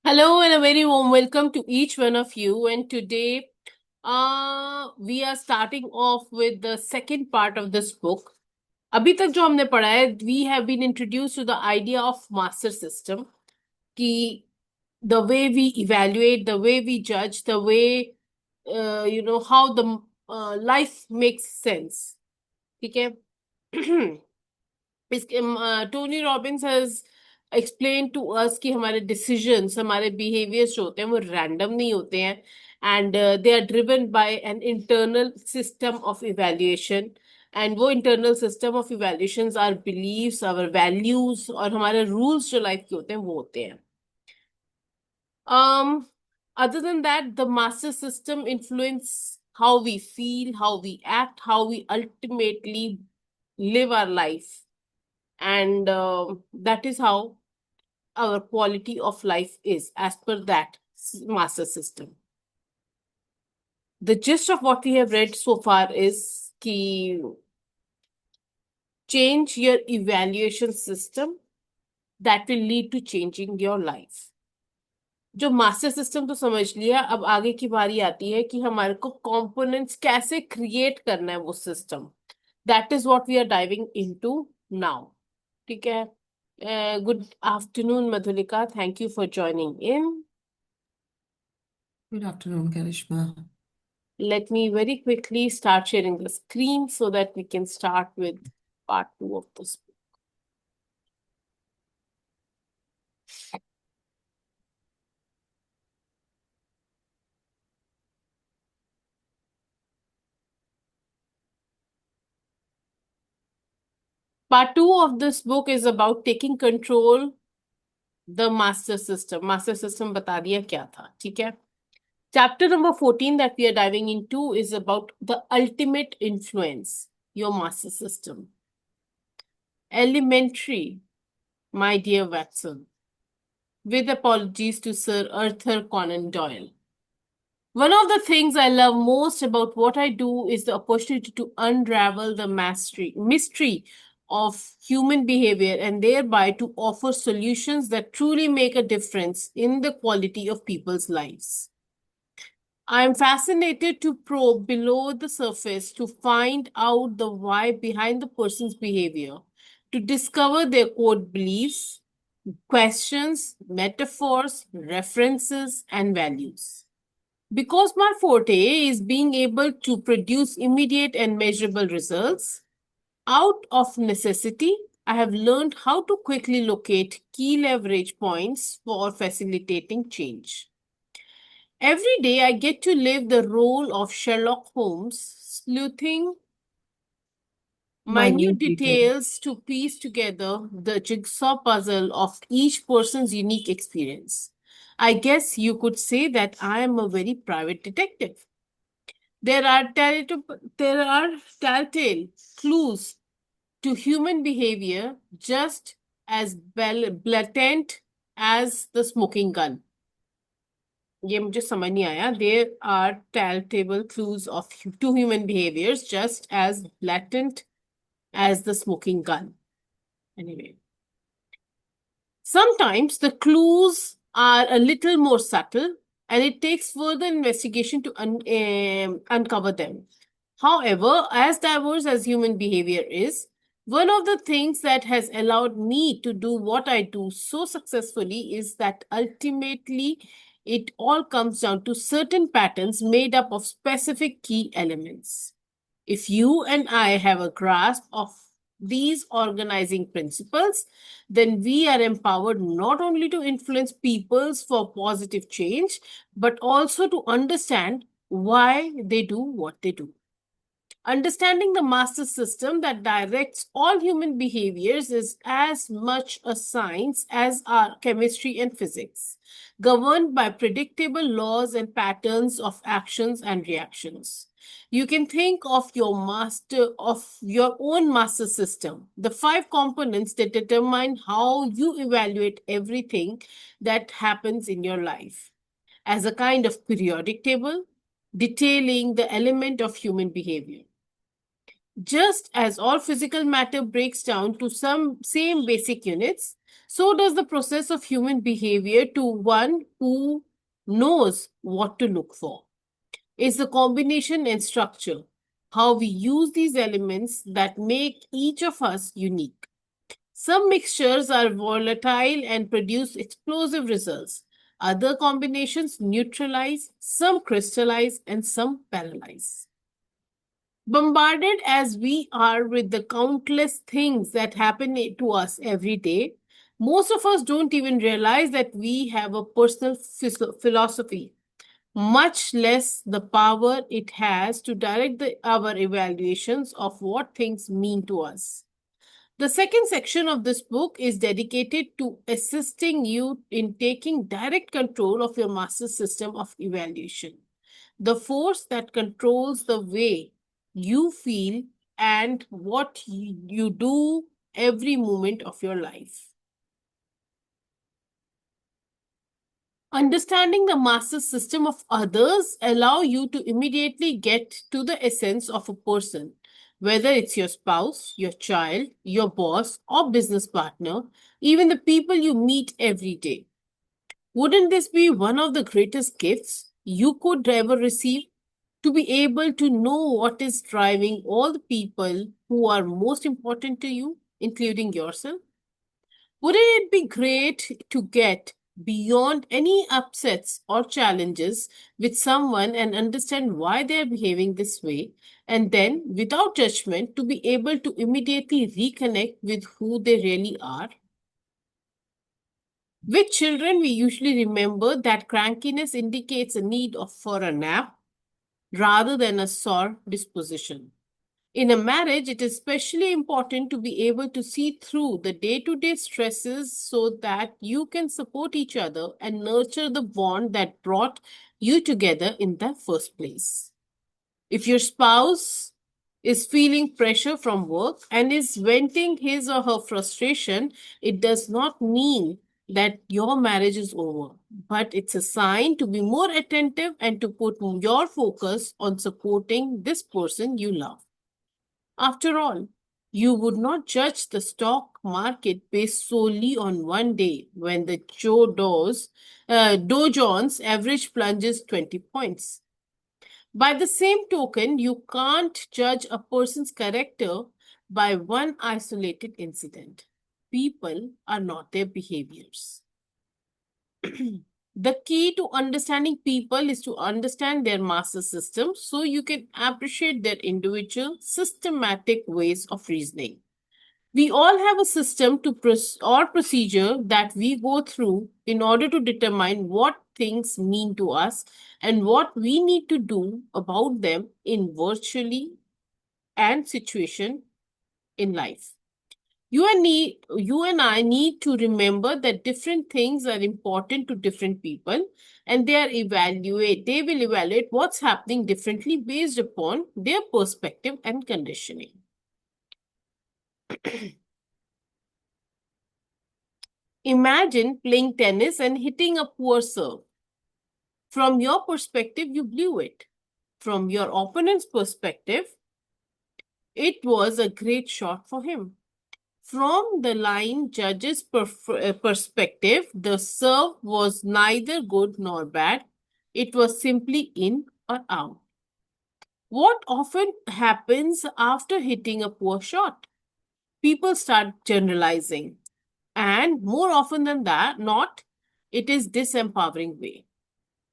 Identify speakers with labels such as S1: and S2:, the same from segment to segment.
S1: Hello and a very warm welcome to each one of you. And today, we are starting off with the second part of this book. अभी तक जो हमने पढ़ा है, we have been introduced to the idea of master system, कि the way we evaluate, the way we judge, the way how the life makes sense. ठीक है? Tony Robbins has explain to us कि हमारे decisions, हमारे behaviours जो होते हैं वो रैंडम नहीं होते हैं and they are driven by an internal system of evaluation. And वो internal system of evaluations are beliefs, our values और हमारे रूल्स जो लाइफ के होते हैं वो होते हैं. Other than that, the master system influence how we feel, how we act, how we ultimately live our life. And that is how our quality of life is as per that master system. The gist of what we have read so far is ki change your evaluation system, that will lead to changing your life. जो master system तो समझ लिया, अब आगे की बारी आती है कि हमारे को कंपोनेंट्स कैसे क्रिएट करना है वो सिस्टम. That is what we are diving into now. ठीक है. Good afternoon, Madhulika. Thank you for joining in.
S2: Good afternoon, Karishma.
S1: Let me very quickly start sharing the screen so that we can start with part 2 of this book. Part 2 of this book is about taking control the master system. Master system बता दिया क्या था, ठीक है. Chapter number 14 that we are diving into is about the ultimate influence, your master system. Elementary, my dear Watson. With apologies to Sir Arthur Conan Doyle. One of the things I love most about what I do is the opportunity to unravel the mystery of human behavior and thereby to offer solutions that truly make a difference in the quality of people's lives. I am fascinated to probe below the surface to find out the why behind the person's behavior, to discover their core beliefs, questions, metaphors, references, and values. Because my forte is being able to produce immediate and measurable results, out of necessity, I have learned how to quickly locate key leverage points for facilitating change. Every day, I get to live the role of Sherlock Holmes, sleuthing minute details to piece together the jigsaw puzzle of each person's unique experience. I guess you could say that I am a very private detective. There are telltale clues to human behavior just as blatant as the smoking gun. ये मुझे समझ नहीं आया. There are telltale clues of to human behaviors just as blatant as the smoking gun. Anyway, sometimes the clues are a little more subtle and it takes further investigation to uncover them. However, as diverse as human behavior is, one of the things that has allowed me to do what I do so successfully is that ultimately it all comes down to certain patterns made up of specific key elements. If you and I have a grasp of these organizing principles, then we are empowered not only to influence peoples for positive change, but also to understand why they do what they do. Understanding the master system that directs all human behaviors is as much a science as are chemistry and physics, governed by predictable laws and patterns of actions and reactions. You can think of your own master system, the 5 components that determine how you evaluate everything that happens in your life, as a kind of periodic table detailing the element of human behavior. Just as all physical matter breaks down to some same basic units, so does the process of human behavior to one who knows what to look for. It's the combination and structure, how we use these elements that make each of us unique. Some mixtures are volatile and produce explosive results. Other combinations neutralize, some crystallize, and some paralyze. Bombarded as we are with the countless things that happen to us every day, most of us don't even realize that we have a personal philosophy, much less the power it has to direct our evaluations of what things mean to us. The second section of this book is dedicated to assisting you in taking direct control of your master system of evaluation, the force that controls the way you feel and what you do every moment of your life. Understanding the master system of others allow you to immediately get to the essence of a person, whether it's your spouse, your child, your boss, or business partner, even the people you meet every day. Wouldn't this be one of the greatest gifts you could ever receive? To be able to know what is driving all the people who are most important to you, including yourself? Wouldn't it be great to get beyond any upsets or challenges with someone and understand why they are behaving this way, and then, without judgment, to be able to immediately reconnect with who they really are? With children, we usually remember that crankiness indicates a need for a nap rather than a sore disposition. In a marriage, it is especially important to be able to see through the day to day stresses so that you can support each other and nurture the bond that brought you together in the first place. If your spouse is feeling pressure from work and is venting his or her frustration, it does not mean that your marriage is over, but it's a sign to be more attentive and to put your focus on supporting this person you love. After all, you would not judge the stock market based solely on one day when the Dow Jones average plunges 20 points. By the same token, you can't judge a person's character by one isolated incident. People are not their behaviors. The key to understanding people is to understand their master system so you can appreciate their individual systematic ways of reasoning. We all have a system or procedure that we go through in order to determine what things mean to us and what we need to do about them in virtually and situation in life. You and I need to remember that different things are important to different people and they will evaluate what's happening differently based upon their perspective and conditioning. Imagine playing tennis and hitting a poor serve. From your perspective, you blew it. From your opponent's perspective, it was a great shot for him. From the line judge's perspective, the serve was neither good nor bad. It was simply in or out. What often happens after hitting a poor shot? People start generalizing. And more often than that, not, it is disempowering way.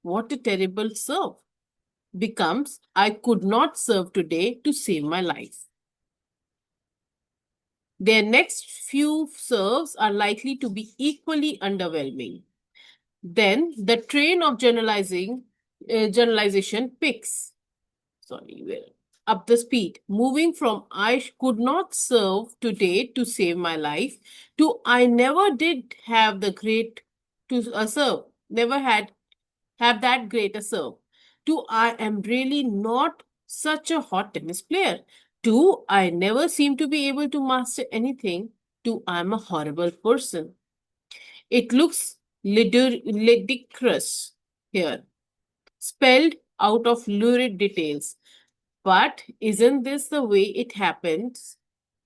S1: What a terrible serve becomes, I could not serve today to save my life. Their next few serves are likely to be equally underwhelming. Then the train of generalization picks. Up the speed, moving from I could not serve today to save my life to I never did have the great to serve, never had have that great a serve, to I am really not such a hot tennis player, to I never seem to be able to master anything, to I'm a horrible person. It looks ludicrous here, spelled out of lurid details. But isn't this the way it happens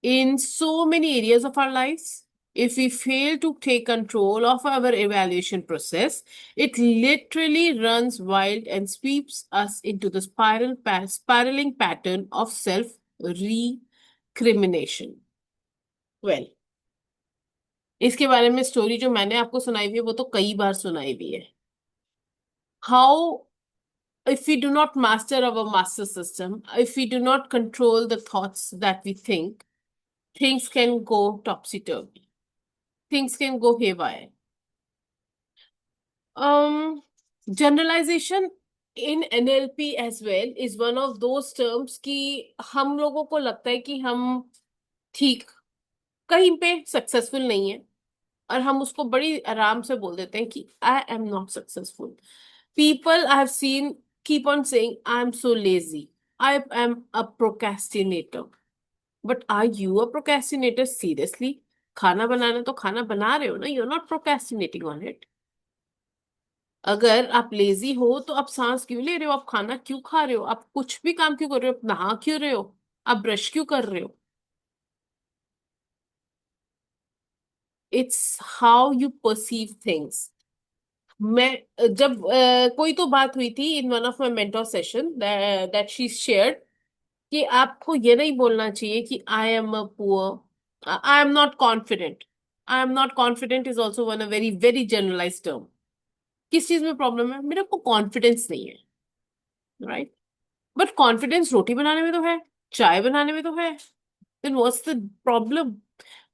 S1: in so many areas of our lives? If we fail to take control of our evaluation process, it literally runs wild and sweeps us into the spiraling pattern of self recrimination. Well, इसके बारे में story जो मैंने आपको सुनाई हुई है वो तो कई बार सुनाई हुई है. How, if we do not master our master system, if we do not control the thoughts that we think, things can go topsy-turvy. Things can go haywire. Generalization in NLP as well is one of those terms कि हम लोगों को लगता है कि हम ठीक कहीं पे सक्सेसफुल नहीं है और हम उसको बड़ी आराम से बोल देते हैं कि I am not successful. People I have seen keep on saying, I'm so lazy. I am a procrastinator. But are you a procrastinator seriously? खाना बनाना तो खाना बना रहे हो ना. You're not procrastinating on it. अगर आप लेजी हो तो आप सांस क्यों ले रहे हो? आप खाना क्यों खा रहे हो? आप कुछ भी काम क्यों कर रहे हो? आप नहा क्यों रहे हो? आप ब्रश क्यों कर रहे हो? It's how you perceive things. मैं जब कोई तो बात हुई थी in one of my mentor session that she shared कि आपको ये नहीं बोलना चाहिए कि I am a poor, I am not confident. I am not confident is also one a very very generalize term. किस चीज में प्रॉब्लम है? मेरे को कॉन्फिडेंस नहीं है, राइट? बट कॉन्फिडेंस रोटी बनाने में तो है, चाय बनाने में तो है. Then what's the problem?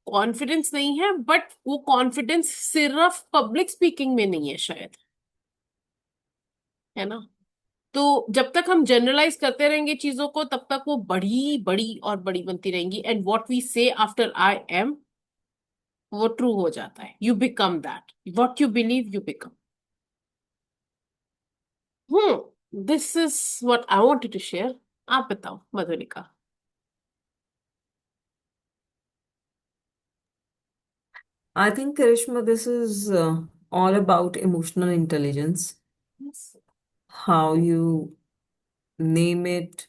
S1: Confidence नहीं है, बट वो कॉन्फिडेंस सिर्फ पब्लिक स्पीकिंग में नहीं है शायद, है ना? तो जब तक हम जनरलाइज करते रहेंगे चीजों को तब तक वो बड़ी बड़ी और बड़ी बनती रहेंगी. And what we say after I am, वो ट्रू हो जाता है. You become that. What you believe you become. This is what I wanted to share. आप बताओ Madhulika.
S2: I think, Karishma, this is all about emotional intelligence,
S1: Yes.
S2: how you name it,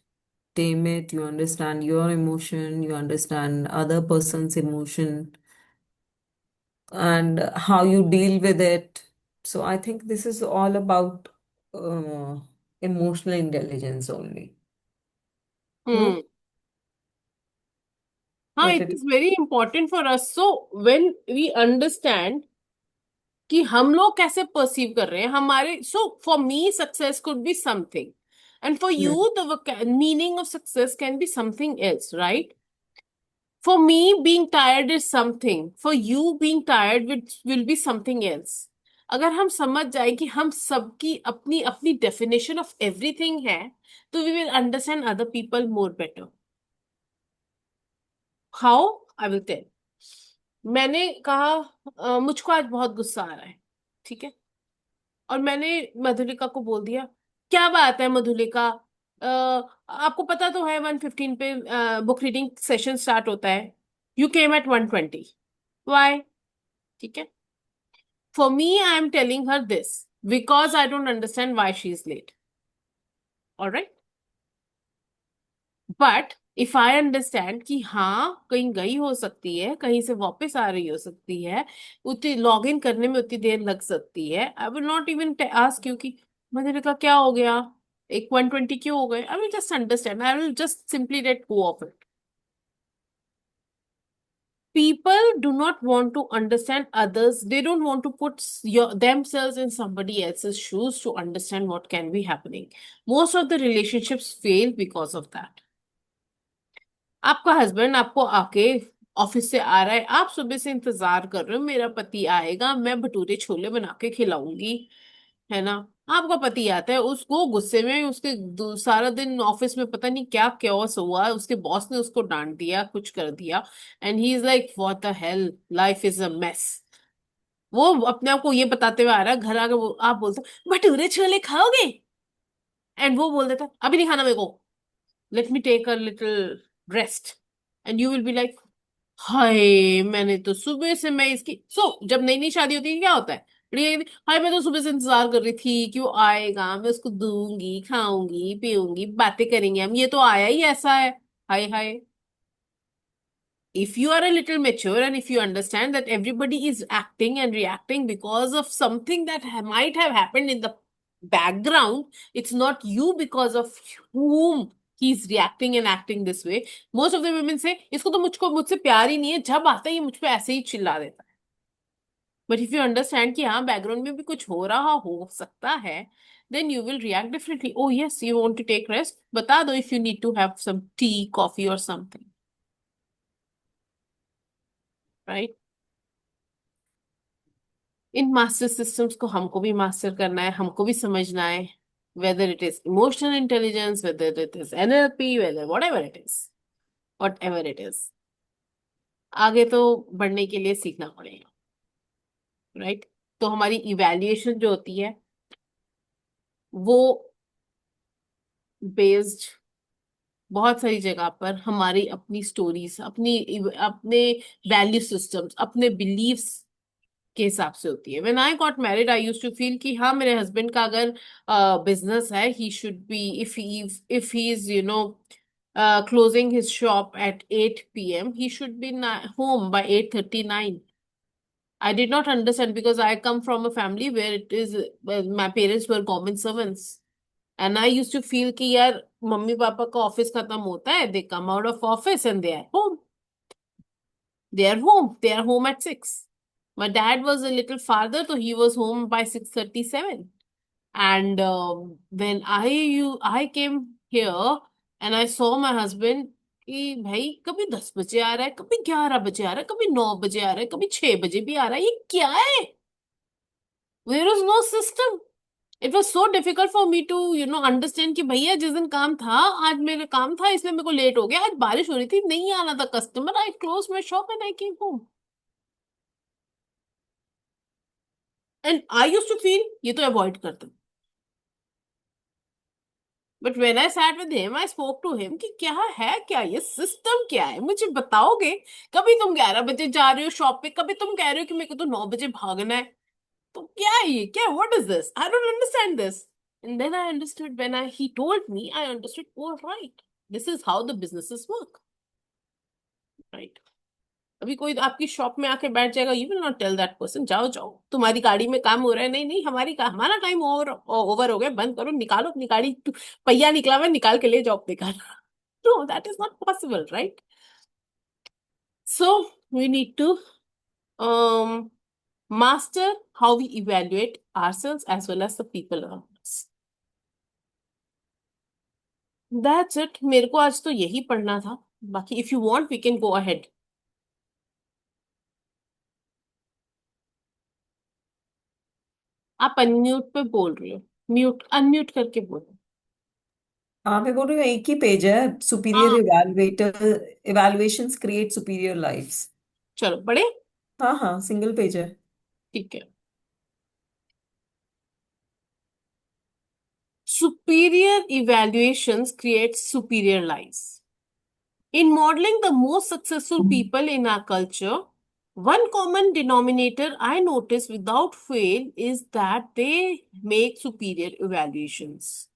S2: tame it, you understand your emotion, you understand other person's emotion, and how you deal with it. So I think this is all about uh, emotional intelligence only.
S1: Hmm.
S2: No?
S1: हाँ,
S2: What
S1: it
S2: it
S1: is very important for us. So when we understand कि हम लोग कैसे perceive कर रहे हैं हमारे. So for me success could be something and for
S2: yeah.
S1: You the meaning of success can be something else, right? For me, being tired is something. For you, being tired will be something else. अगर हम समझ जाए कि हम सबकी अपनी अपनी definition of everything है तो we will understand other people more better. How? I will tell. मैंने कहा मुझको आज बहुत गुस्सा आ रहा है, ठीक है? और मैंने मधुलिका को बोल दिया, क्या बात है मधुलिका, आपको पता तो है 1:15 पे बुक रीडिंग सेशन स्टार्ट होता है. You came at 1:20. वाई? ठीक है. For me I am telling her this because I don't understand why she is late. Alright. But if I understand कि हाँ कहीं गई हो सकती है, कहीं से वापस आ रही हो सकती है, उतनी लॉग इन करने में उतनी देर लग सकती है, I will not even ask you कि मुझे कहा क्या हो गया, एक 1:20 क्यों हो गए. I will just understand. I will just simply let go of it. People do not want to understand others. They don't want to put themselves in somebody else's shoes to understand what can be happening. Most of the relationships fail because of that. आपका husband आपको आके office से आ रहा है, आप सुबह से इंतजार कर रहे हो मेरा पति आएगा, मैं भटूरे छोले बना के खिलाऊंगी, है ना? आपका पति आता है, उसको गुस्से में उसके सारा दिन ऑफिस में पता नहीं क्या chaos हुआ, उसके बॉस ने उसको डांट दिया, कुछ कर दिया, and he is like what the hell, life is a mess. वो अपने आप को ये बताते हुए आ रहा है, घर आके आप बोलते हो, भटूरे छोले खाओगे? एंड वो बोल देता अभी नहीं खाना मेरे को, let me take a little rest. And you will be like, hi मैंने तो सुबह से मैं इसकी. जब नई नई शादी होती है क्या होता है, हाय मैं तो सुबह से इंतजार कर रही थी कि वो आएगा, मैं उसको दूंगी, खाऊंगी, पीऊंगी, बातें करेंगे हम, ये तो आया ही ऐसा है। हाय हाय। If you are a little mature and if you understand that everybody is acting and reacting because of something that might have happened in the background, it's not you because of whom he's reacting and acting this way. Most of the women say, इसको तो मुझको मुझसे प्यार ही नहीं है, जब आता है ये मुझ पे ऐसे ही चिल्ला देता है। But if you understand कि हाँ बैकग्राउंड में भी कुछ हो रहा हो सकता है, then you will react differently. Oh yes, you want to take rest? बता दो if you need to have some tea, coffee or something, right? In master systems को हमको भी मास्टर करना है, हमको भी समझना है, whether it is emotional intelligence, whether it is NLP, whether whatever it is, whatever it is, आगे तो बढ़ने के लिए सीखना पड़ेगा, राइट? तो हमारी इवैल्यूएशन जो होती है वो बेस्ड बहुत सारी जगह पर हमारी अपनी स्टोरीज, अपनी अपने वैल्यू सिस्टम्स, अपने बिलीव्स के हिसाब से होती है। When I got married I used to feel कि हाँ मेरे हस्बैंड का अगर बिजनेस है, he should be, if he is closing his shop at 8 p.m., he should be home by 8:39. I did not understand because I come from a family where it is my parents were government servants. And I used to feel कि यार mummy papa का office खत्म होता है, they come out of office and they are home. They are home at 6. My dad was a little farther, so he was home by 6:37. And when I came here and I saw my husband कि भाई कभी 10 बजे आ रहा है, कभी 11 बजे आ रहा है, कभी 9 बजे आ रहा है, कभी 6 बजे भी आ रहा है, ये क्या है? There is no system. It was so difficult for me to understand कि भैया जिस दिन काम था, आज मेरे काम था इसलिए मेरे को लेट हो गया, आज बारिश हो रही थी, नहीं आना था customer, I close my shop and I came home. And I use to feel ये तो अवॉइड करते। But when I sat with him, I spoke to him कि क्या है, क्या ये सिस्टम क्या है, मुझे बताओगे? कभी तुम 11 बजे जा रहे हो शॉप पे, कभी तुम कह रहे हो कि मेरे को तो 9 बजे भागना है, तो क्या है ये, क्या, what is this, I don't understand this. And then I understood, when I he told me, I understood, oh right, this is how the businesses work, right? अभी कोई आपकी शॉप में आके बैठ जाएगा, you will not tell that person जाओ जाओ तुम्हारी गाड़ी में काम हो रहा है, नहीं नहीं हमारा टाइम ओवर ओवर हो गया, बंद करो, निकालो अपनी गाड़ी, पहिया निकला हुआ है, निकाल के ले जाओ अपने घर। No, that is not possible, right? So we need to master how we evaluate ourselves as well as the people around us. That's it. मेरे को आज तो यही पढ़ना था, बाकी if you want we can go ahead. आप unmute पे बोल रहे हो, म्यूट अनम्यूट करके बोलो।
S2: हाँ मैं बोल रही हूँ एक ही पेज है, सुपीरियर
S1: हाँ
S2: इवेलुएटर इवेलुएशंस क्रिएट सुपीरियर लाइव्स।
S1: चलो पढ़े।
S2: हाँ हाँ सिंगल पेज है।
S1: ठीक है। Superior evaluations create superior lives. In modeling the most successful people in our culture, one common denominator I notice without fail is that they make superior evaluations.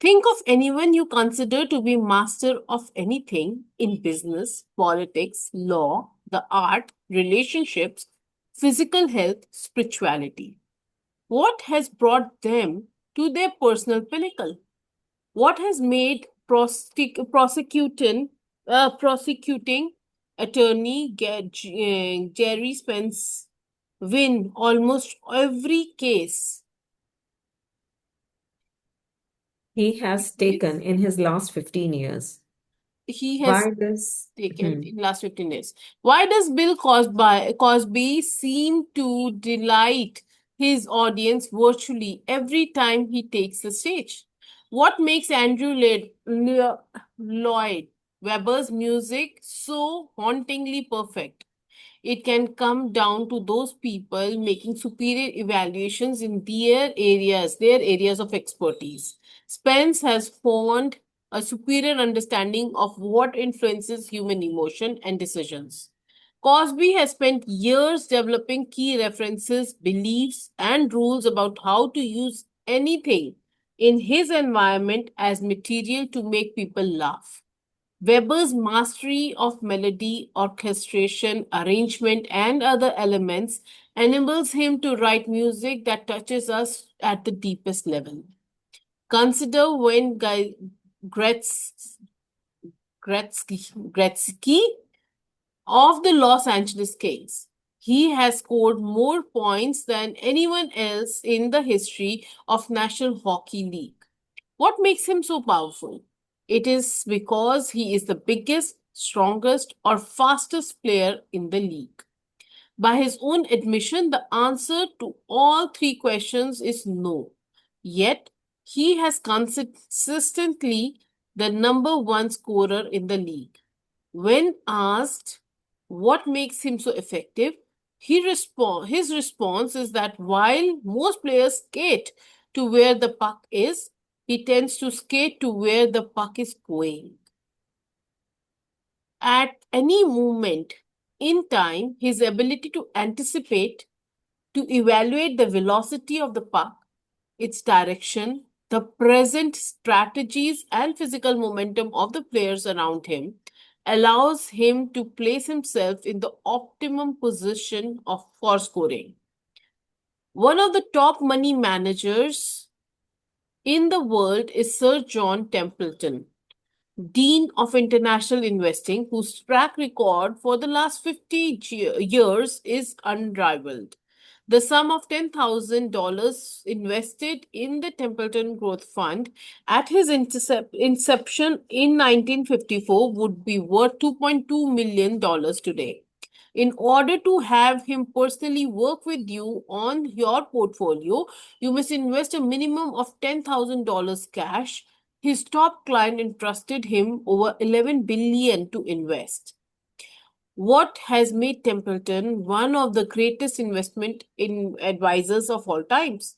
S1: Think of anyone you consider to be master of anything in business, politics, law, the art, relationships, physical health, spirituality. What has brought them to their personal pinnacle? What has made prosecuting attorney Jerry Spence win almost every case
S2: He has taken in his last 15 years.
S1: he has
S2: Why does
S1: taken in last 15 days? Why does Bill Cosby seem to delight his audience virtually every time he takes the stage? What makes Andrew Lloyd Webber's music so hauntingly perfect? It can come down to those people making superior evaluations in their areas of expertise. Spence has formed a superior understanding of what influences human emotion and decisions. Cosby has spent years developing key references, beliefs, and rules about how to use anything in his environment as material to make people laugh. Weber's mastery of melody, orchestration, arrangement, and other elements enables him to write music that touches us at the deepest level. Consider when Gretzky of the Los Angeles Kings. He has scored more points than anyone else in the history of National Hockey League. What makes him so powerful? It is because he is the biggest, strongest, or fastest player in the league. By his own admission, the answer to all three questions is no. Yet, he has consistently the number one scorer in the league. When asked what makes him so effective, his response is that while most players skate to where the puck is, he tends to skate to where the puck is going. At any moment in time, his ability to anticipate, to evaluate the velocity of the puck, its direction, the present strategies and physical momentum of the players around him allows him to place himself in the optimum position for scoring. One of the top money managers in the world is Sir John Templeton, Dean of International Investing, whose track record for the last 50 years is unrivaled. The sum of $10,000 invested in the Templeton Growth Fund at his inception in 1954 would be worth $2.2 million today. In order to have him personally work with you on your portfolio, you must invest a minimum of $10,000 cash. His top client entrusted him over 11 billion to invest. What has made Templeton one of the greatest investment advisors of all times?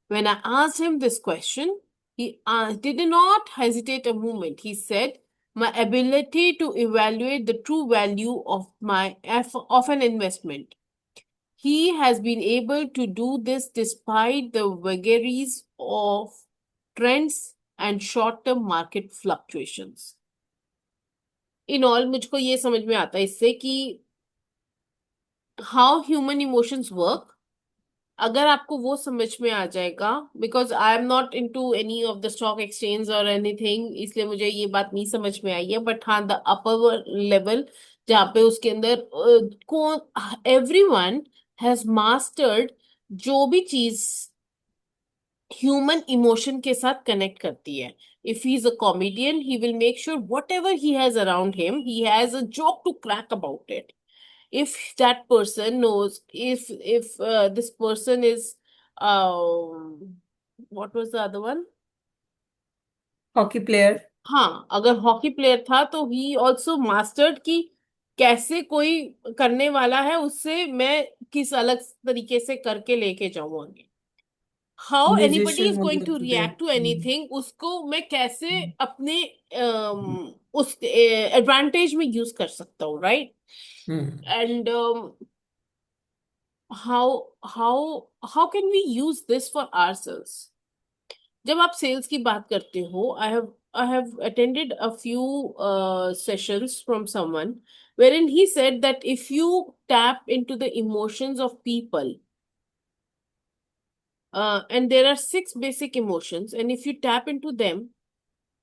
S1: When I asked him this question, he did not hesitate a moment. He said, "My ability to evaluate the true value of an investment." He has been able to do this despite the vagaries of trends and short-term market fluctuations. In all, मुझको ये समझ में आता है इससे कि how human emotions work. अगर आपको वो समझ में आ जाएगा, because I am not into any of the stock exchange और एनीथिंग, इसलिए मुझे ये बात नहीं समझ में आई है, बट हाँ द अपर लेवल जहाँ पे उसके अंदर कौन एवरीवन हैज मास्टर्ड जो भी चीज ह्यूमन इमोशन के साथ कनेक्ट करती है. If he's a comedian, he will make sure whatever he has around him, he has a joke to crack about it. If that person knows, if this person is, what was the other one?
S2: Hockey player.
S1: हाँ, अगर hockey player था तो he also mastered कि कैसे कोई करने वाला है उससे मैं किस अलग तरीके से करके लेके जाऊं आगे. How anybody
S2: Musician
S1: is going
S2: होंगे
S1: टू
S2: तो
S1: रिएक्ट टू
S2: हम्म,
S1: एनीथिंग, उसको मैं कैसे
S2: हम्म,
S1: अपने उस एडवांटेज में यूज कर सकता हूँ, right?
S2: Hmm.
S1: And how can we use this for ourselves? जब आप सेल्स की बात करते हो, I have attended a few sessions from someone wherein he said that if you tap into the emotions of people, and there are 6 basic emotions, and if you tap into them,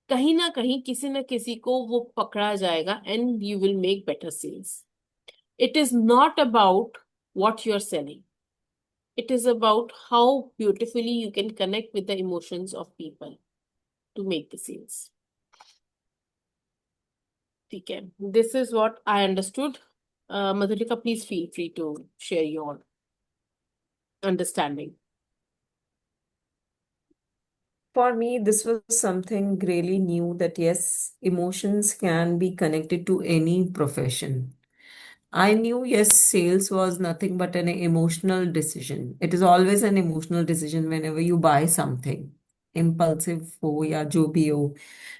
S1: कहीं ना कहीं किसी ना किसी को वो पकड़ा जाएगा and you will make better sales. It is not about what you're selling. It is about how beautifully you can connect with the emotions of people to make the sales. ठीक है, this is what I understood. Madhurika, please feel free to share your understanding.
S2: For me, this was something really new that yes, emotions can be connected to any profession. I knew, yes, sales was nothing but an emotional decision. It is always an emotional decision whenever you buy something, impulsive ho ya jo bhi ho,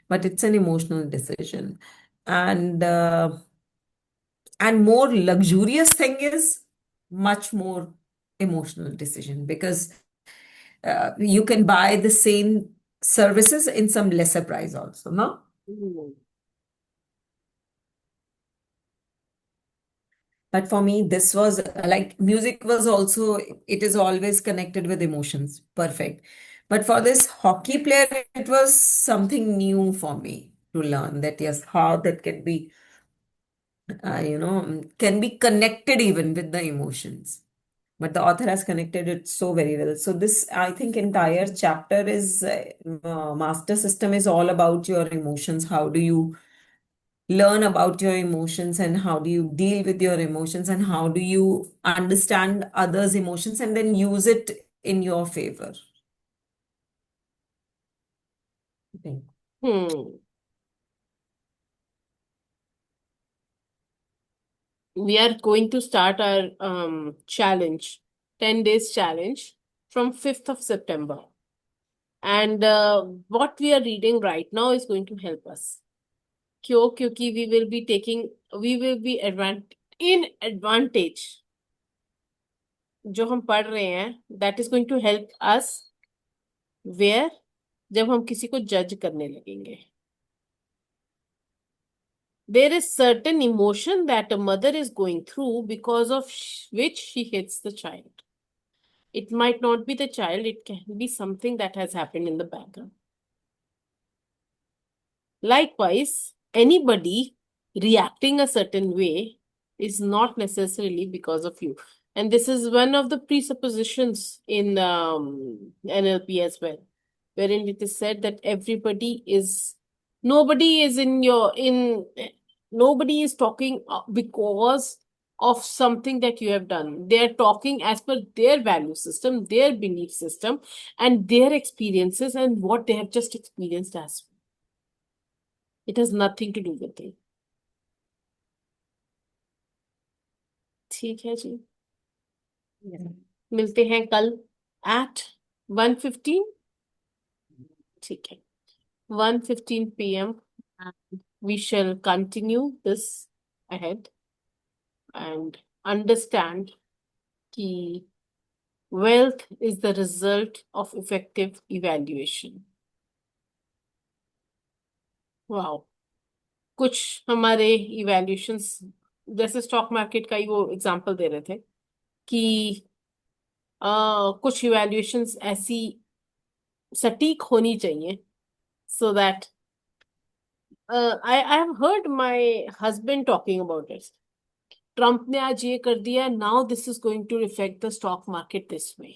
S2: but it's an emotional decision. And And more luxurious thing is much more emotional decision, because you can buy the same services in some lesser price also, no?
S1: Hmm.
S2: But for me, this was like music was also, it is always connected with emotions. Perfect. But for this hockey player, it was something new for me to learn that yes, how that can be, can be connected even with the emotions. But the author has connected it so very well. So this, I think, entire chapter is master system is all about your emotions. How do you learn about your emotions, and how do you deal with your emotions, and how do you understand others' emotions and then use it in your favor? Okay.
S1: Hmm. We are going to start our challenge, 10 days challenge from 5th of September. And what we are reading right now is going to help us. क्यों? क्योंकि we will be in advantage. जो हम पढ़ रहे हैं, that is going to help us where जब हम किसी को जज करने लगेंगे. There is certain emotion that a mother is going through because of which she hits the child. It might not be the child, it can be something that has happened in the background. Likewise, anybody reacting a certain way is not necessarily because of you. And this is one of the presuppositions in NLP as well, wherein it is said that nobody is nobody is talking because of something that you have done. They are talking as per their value system, their belief system, and their experiences and what they have just experienced as well. It has nothing to do with it. ठीक है जी.
S2: Yeah.
S1: मिलते हैं कल at 1:15. ठीक है. 1:15 p.m. and we shall continue this ahead and understand कि wealth is the result of effective evaluation. Wow. कुछ हमारे evaluations, जैसे स्टॉक मार्केट का ही वो एग्जांपल दे रहे थे कि कुछ इवैल्यूएशंस ऐसी सटीक होनी चाहिए so that I have heard my husband talking about it. Trump ने आज ये कर दिया, now this is going to affect the stock market this way.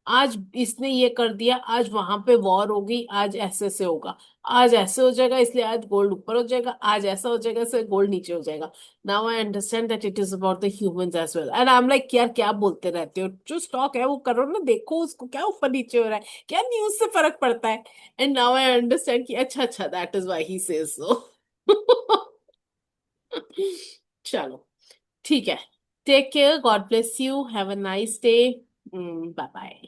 S1: आज इसने ये कर दिया, आज वहां पे वॉर होगी, आज ऐसे से होगा, आज ऐसे हो जाएगा, इसलिए आज गोल्ड ऊपर हो जाएगा, आज ऐसा हो जाएगा, इसलिए गोल्ड नीचे हो जाएगा. Now I understand that it is about the humans as well. And I am like, यार क्या बोलते रहते हो, जो स्टॉक है वो करो ना, देखो उसको क्या ऊपर नीचे हो रहा है, क्या न्यूज से फर्क पड़ता है. एंड नाउ आई अंडरस्टैंड कि अच्छा अच्छा, that is why he says so. चलो ठीक है. Take care, God bless you, have a nice day. Bye bye.